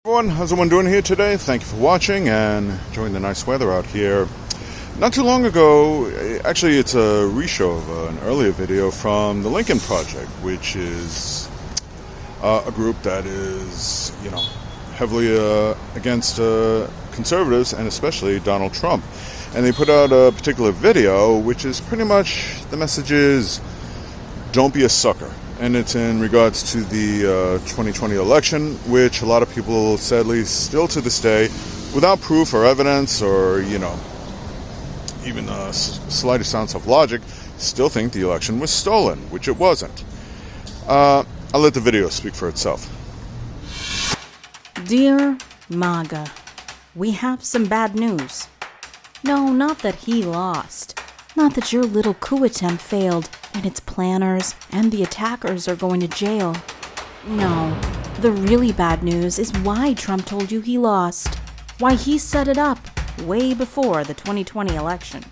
Everyone, how's everyone doing here today? Thank you for watching and enjoying the nice weather out here. Not too long ago, actually it's a reshow of an earlier video from the Lincoln Project, which is a group that is, heavily against conservatives and especially Donald Trump. And they put out a particular video, which is pretty much, the message is, don't be a sucker. And it's in regards to the 2020 election, which a lot of people, sadly, still to this day, without proof or evidence or, even the slightest ounce of logic, still think the election was stolen, which it wasn't. I'll let the video speak for itself. Dear MAGA, we have some bad news. No, not that he lost. Not that your little coup attempt failed and its planners and the attackers are going to jail. No, the really bad news is why Trump told you he lost. Why he set it up way before the 2020 election.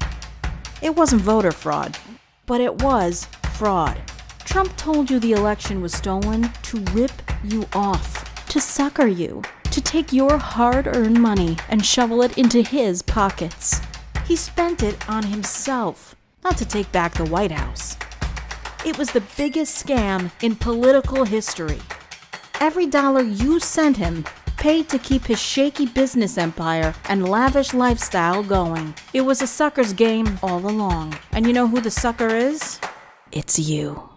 It wasn't voter fraud, but it was fraud. Trump told you the election was stolen to rip you off, to sucker you, to take your hard-earned money and shovel it into his pockets. He spent it on himself, not to take back the White House. It was the biggest scam in political history. Every dollar you sent him paid to keep his shaky business empire and lavish lifestyle going. It was a sucker's game all along. And you know who the sucker is? It's you.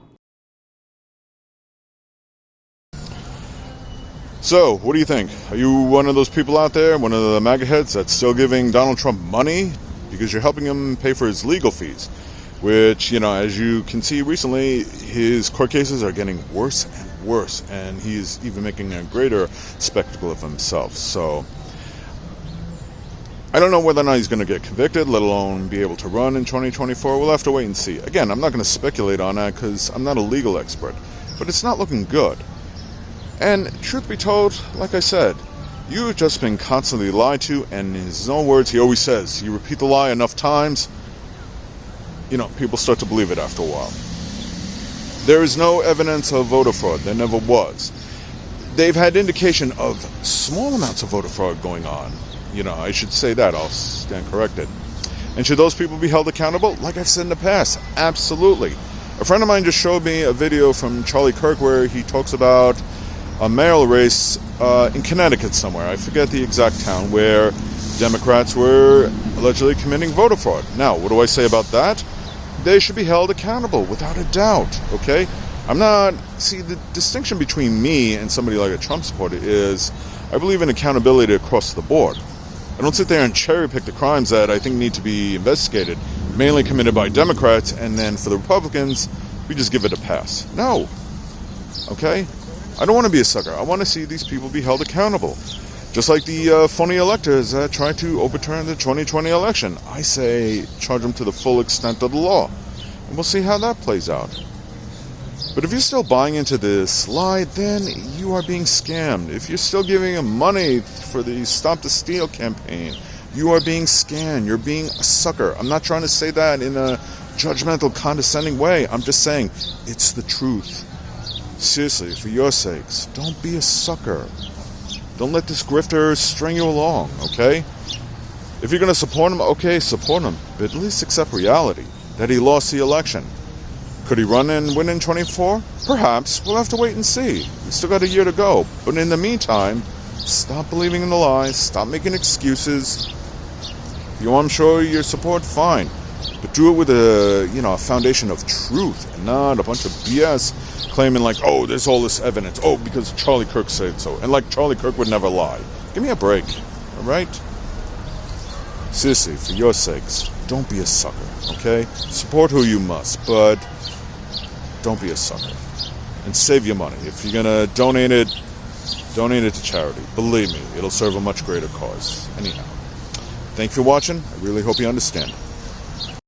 So, what do you think? Are you one of those people out there, one of the MAGA heads that's still giving Donald Trump money because you're helping him pay for his legal fees? Which, as you can see recently, his court cases are getting worse and worse, and he's even making a greater spectacle of himself. So, I don't know whether or not he's going to get convicted, let alone be able to run in 2024. We'll have to wait and see. Again, I'm not going to speculate on that because I'm not a legal expert, but it's not looking good. And truth be told, like I said, you've just been constantly lied to, and in his own words, he always says, you repeat the lie enough times, people start to believe it after a while. There is no evidence of voter fraud. There never was. They've had indication of small amounts of voter fraud going on. I should say that. I'll stand corrected. And should those people be held accountable? Like I've said in the past, absolutely. A friend of mine just showed me a video from Charlie Kirk where he talks about a mayoral race in Connecticut somewhere. I forget the exact town where Democrats were allegedly committing voter fraud. Now, what do I say about that? They should be held accountable, without a doubt, okay? See, the distinction between me and somebody like a Trump supporter is I believe in accountability across the board. I don't sit there and cherry pick the crimes that I think need to be investigated, mainly committed by Democrats, and then for the Republicans, we just give it a pass. No, okay? I don't want to be a sucker. I want to see these people be held accountable. Just like the phony electors that tried to overturn the 2020 election. I say charge them to the full extent of the law. And we'll see how that plays out. But if you're still buying into this lie, then you are being scammed. If you're still giving them money for the Stop the Steal campaign, you are being scammed. You're being a sucker. I'm not trying to say that in a judgmental, condescending way. I'm just saying it's the truth. Seriously, for your sakes, don't be a sucker. Don't let this grifter string you along, okay? If you're going to support him, okay, support him. But at least accept reality, that he lost the election. Could he run and win in 24? Perhaps. We'll have to wait and see. We still got a year to go. But in the meantime, stop believing in the lies. Stop making excuses. If you want to show your support, fine. But do it with a foundation of truth and not a bunch of BS claiming like, oh, there's all this evidence. Oh, because Charlie Kirk said so. And like Charlie Kirk would never lie. Give me a break, all right? Seriously, for your sakes, don't be a sucker, okay? Support who you must, but don't be a sucker. And save your money. If you're going to donate it to charity. Believe me, it'll serve a much greater cause. Anyhow, thank you for watching. I really hope you understand.